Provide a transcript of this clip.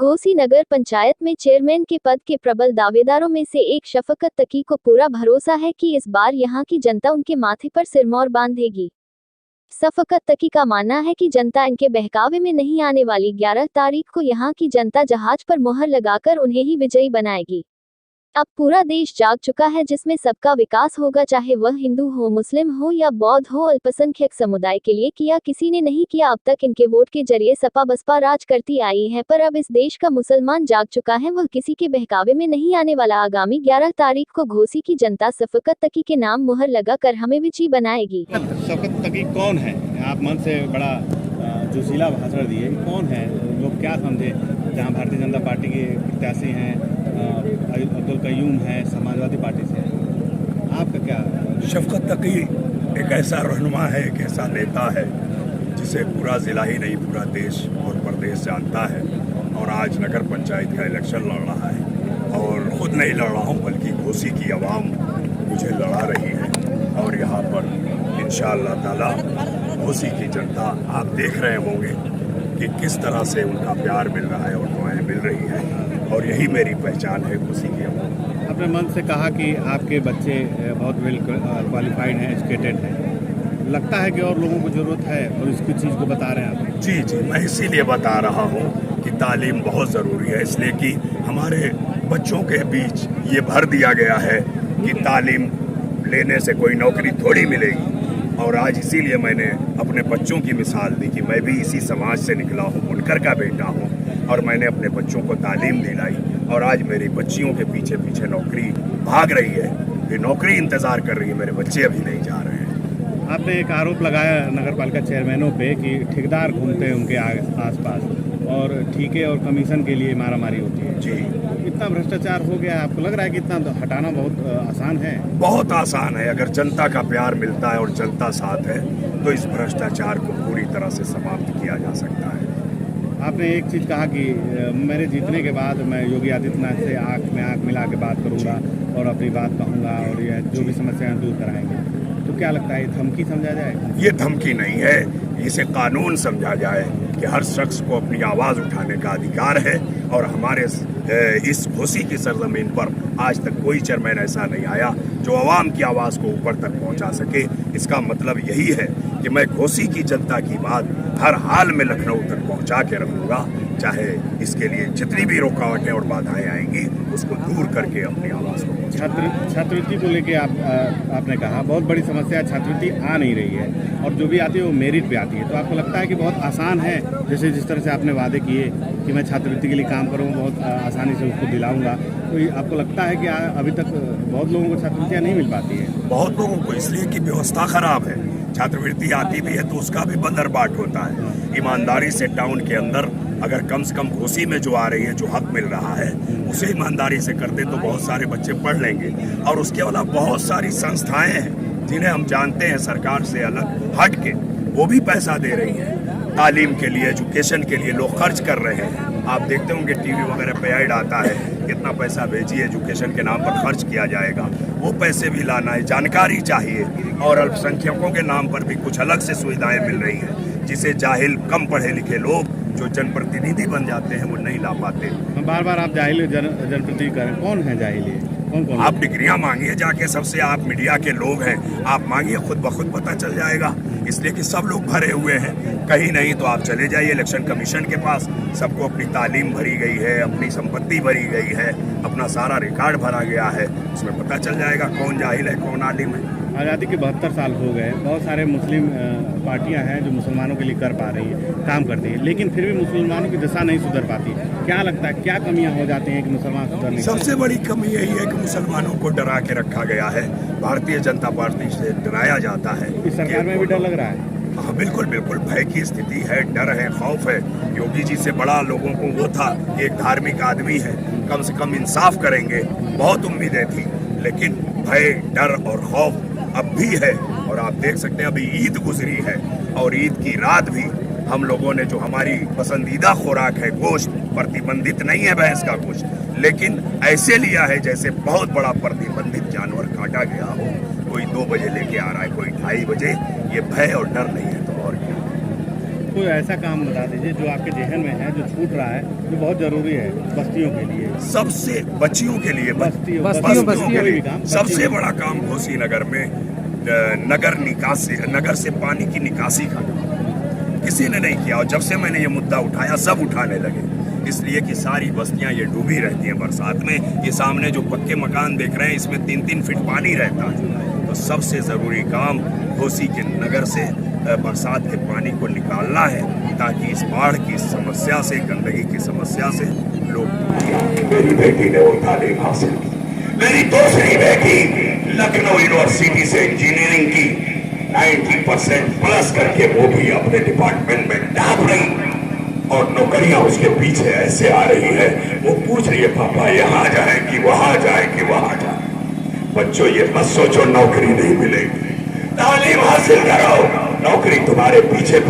घोसी नगर पंचायत में चेयरमैन के पद के प्रबल दावेदारों में से एक शफकत तकी को पूरा भरोसा है कि इस बार यहां की जनता उनके माथे पर सिरमौर बांधेगी। शफकत तकी का मानना है कि जनता इनके बहकावे में नहीं आने वाली। 11 तारीख को यहां की जनता जहाज पर मोहर लगाकर उन्हें ही विजयी बनाएगी। अब पूरा देश जाग चुका है, जिसमें सबका विकास होगा, चाहे वह हिंदू हो, मुस्लिम हो या बौद्ध हो। अल्पसंख्यक समुदाय के लिए किया किसी ने नहीं किया। अब तक इनके वोट के जरिए सपा बसपा राज करती आई है, पर अब इस देश का मुसलमान जाग चुका है, वह किसी के बहकावे में नहीं आने वाला। आगामी 11 तारीख को घोसी की जनता शफकत तकी के नाम मुहर लगाकर हमें विजयी बनाएगी। शफकत तकी कौन है? आप मन से बड़ा जोशीला भाषण दिए, कौन है? लोग क्या समझे? जहाँ भारतीय जनता पार्टी के प्रत्याशी हैं, अब्दुल कयूम है, समाजवादी पार्टी से, आपका क्या? शफकत तकी एक ऐसा रहनुमा है, एक ऐसा नेता है जिसे पूरा जिला ही नहीं पूरा देश और प्रदेश जानता है। और आज नगर पंचायत का इलेक्शन लड़ रहा है और खुद नहीं लड़ रहा हूँ, बल्कि घोसी की आवाम मुझे लड़ा रही है। और यहाँ पर इंशाअल्लाह ताला घोसी की जनता, आप देख रहे होंगे कि किस तरह से उनका प्यार मिल रहा है और दुआएं मिल रही हैं, और यही मेरी पहचान है घोसी की आवाम। अपने मन से कहा कि आपके बच्चे बहुत वेल क्वालिफाइड हैं, एजुकेटेड हैं, लगता है कि और लोगों को ज़रूरत है और इसकी चीज़ को बता रहे हैं आप? जी, मैं इसीलिए बता रहा हूँ कि तालीम बहुत ज़रूरी है, इसलिए कि हमारे बच्चों के बीच ये भर दिया गया है कि तालीम लेने से कोई नौकरी थोड़ी मिलेगी। और आज इसीलिए मैंने अपने बच्चों की मिसाल दी कि मैं भी इसी समाज से निकला हूँ, बुनकर का बेटा हूँ, और मैंने अपने बच्चों को तालीम दिलाई। और आज मेरी बच्चियों के पीछे पीछे नौकरी भाग रही है, ये नौकरी इंतज़ार कर रही है, मेरे बच्चे अभी नहीं जा रहे हैं। आपने एक आरोप लगाया नगर पालिका चेयरमैनों पे कि ठेकेदार घूमते हैं उनके आसपास और ठीके और कमीशन के लिए मारामारी होती है। जी, इतना भ्रष्टाचार हो गया, आपको लग रहा है कि इतना हटाना बहुत आसान है? बहुत आसान है। अगर जनता का प्यार मिलता है और जनता साथ है तो इस भ्रष्टाचार को पूरी तरह से समाप्त किया जा सकता है। आपने एक चीज़ कहा कि मेरे जीतने के बाद मैं योगी आदित्यनाथ से आँख में आँख मिला के बात करूँगा और अपनी बात कहूँगा और ये जो भी समस्याएं दूर कराएंगे। तो क्या लगता है, ये धमकी समझा जाए? ये धमकी नहीं है, इसे कानून समझा जाए कि हर शख्स को अपनी आवाज़ उठाने का अधिकार है। और हमारे इस घोसी की सरजमीन पर आज तक कोई चेयरमैन ऐसा नहीं आया जो आवाम की आवाज़ को ऊपर तक पहुंचा सके। इसका मतलब यही है कि मैं घोसी की जनता की बात हर हाल में लखनऊ तक पहुंचा के रखूँगा, चाहे इसके लिए जितनी भी रुकावटें और बाधाएं आएंगी उसको दूर करके अपनी आवाज़ को। छात्रवृत्ति को लेके आपने कहा बहुत बड़ी समस्या, छात्रवृत्ति आ नहीं रही है और जो भी आती है वो मेरिट पे आती है। तो आपको लगता है कि बहुत आसान है, जैसे जिस तरह से आपने वादे किए कि मैं छात्रवृत्ति के लिए काम करूँगा, बहुत आसानी से उसको दिलाऊंगा, तो आपको लगता है कि अभी तक बहुत लोगों को छात्रवृत्तियाँ नहीं मिल पाती है? बहुत लोगों को, इसलिए कि व्यवस्था खराब है। छात्रवृत्ति आती भी है तो उसका भी बंदरबाट होता है। ईमानदारी से टाउन के अंदर अगर कम से कम घोसी में जो आ रही है, जो हक मिल रहा है, उसे ईमानदारी से करते तो बहुत सारे बच्चे पढ़ लेंगे। और उसके अलावा बहुत सारी संस्थाएं हैं जिन्हें हम जानते हैं सरकार से अलग हट के वो भी पैसा दे रही हैं तालीम के लिए, एजुकेशन के लिए लोग खर्च कर रहे हैं। आप देखते होंगे टीवी वगैरह पे ऐड आता है, कितना पैसा भेजिए एजुकेशन के नाम पर खर्च किया जाएगा। वो पैसे भी लाना है, जानकारी चाहिए। और अल्पसंख्यकों के नाम पर भी कुछ अलग से सुविधाएं मिल रही हैं, जिसे जाहिल कम पढ़े लिखे लोग जो जनप्रतिनिधि बन जाते हैं वो नहीं ला पाते। बार बार आप जाहिल जनप्रतिनिधि करें, कौन है जाहिल? कौन? आप डिग्रियां मांगिए जाके सबसे, आप मीडिया के लोग हैं, आप मांगिए, खुद ब खुद पता चल जाएगा। इसलिए कि सब लोग भरे हुए हैं, कहीं नहीं तो आप चले जाइए इलेक्शन कमीशन के पास, सबको अपनी तालीम भरी गई है, अपनी संपत्ति भरी गई है, अपना सारा रिकॉर्ड भरा गया है, उसमें पता चल जाएगा कौन जाहिल है कौन आलिम है। आज़ादी के 72 साल हो गए, बहुत सारे मुस्लिम पार्टियां हैं जो मुसलमानों के लिए कर पा रही है, काम करती है, लेकिन फिर भी मुसलमानों की दशा नहीं सुधर पाती। क्या लगता है, क्या कमियां हो जाती हैं कि मुसलमान सुधर नहीं? सबसे बड़ी कमी यही है कि मुसलमानों को डरा के रखा गया है, भारतीय जनता पार्टी से डराया जाता है। इस सरकार में भी डर लग रहा है? हाँ, बिल्कुल बिल्कुल, भय की स्थिति है, डर है, खौफ है। योगी जी से बड़ा लोगों को वो था कि एक धार्मिक आदमी है, कम से कम इंसाफ करेंगे, बहुत उम्मीदें थी, लेकिन भय, डर और खौफ अब भी है। और आप देख सकते हैं अभी ईद गुजरी है और ईद की रात भी हम लोगों ने, जो हमारी पसंदीदा खुराक है गोश्त, प्रतिबंधित नहीं है भैंस का गोश्त, लेकिन ऐसे लिया है जैसे बहुत बड़ा प्रतिबंधित जानवर काटा गया हो। कोई 2 बजे लेके आ रहा है, कोई 2:30 बजे। ये भय और डर नहीं है तो और क्या। कोई ऐसा काम बता दीजिए जो आपके जहन में है, जो छूट रहा है, जो बहुत जरूरी है बस्तियों के लिए। सबसे बच्चियों के लिए बस्तियों के लिए काम, सबसे बड़ा काम घोसी नगर में नगर से पानी की निकासी का किसी ने नहीं किया। और जब से मैंने ये मुद्दा उठाया सब उठाने लगे, इसलिए कि सारी बस्तियां ये डूबी रहती हैं बरसात में। ये सामने जो पक्के मकान देख रहे हैं इसमें 3-3 फीट पानी रहता है। तो सबसे ज़रूरी काम घोसी के नगर से बरसात के पानी को निकालना है, ताकि इस बाढ़ की समस्या से, गंदगी की समस्या से लोग। मेरी बेटी ने वो तालीम हासिल की, मेरी दूसरी बेटी लखनऊ यूनिवर्सिटी से इंजीनियरिंग की 90% प्लस करके वो भी अपने डिपार्टमेंट में टॉप रही। और नौकरियां उसके पीछे ऐसे आ रही है, वो पूछ रही है पापा यहाँ जाए कि वहां जाए कि वहां जाए। बच्चों ये मत सोचो नौकरी नहीं मिलेगी, तालीम हासिल करो, नौकरी तुम्हारे पीछे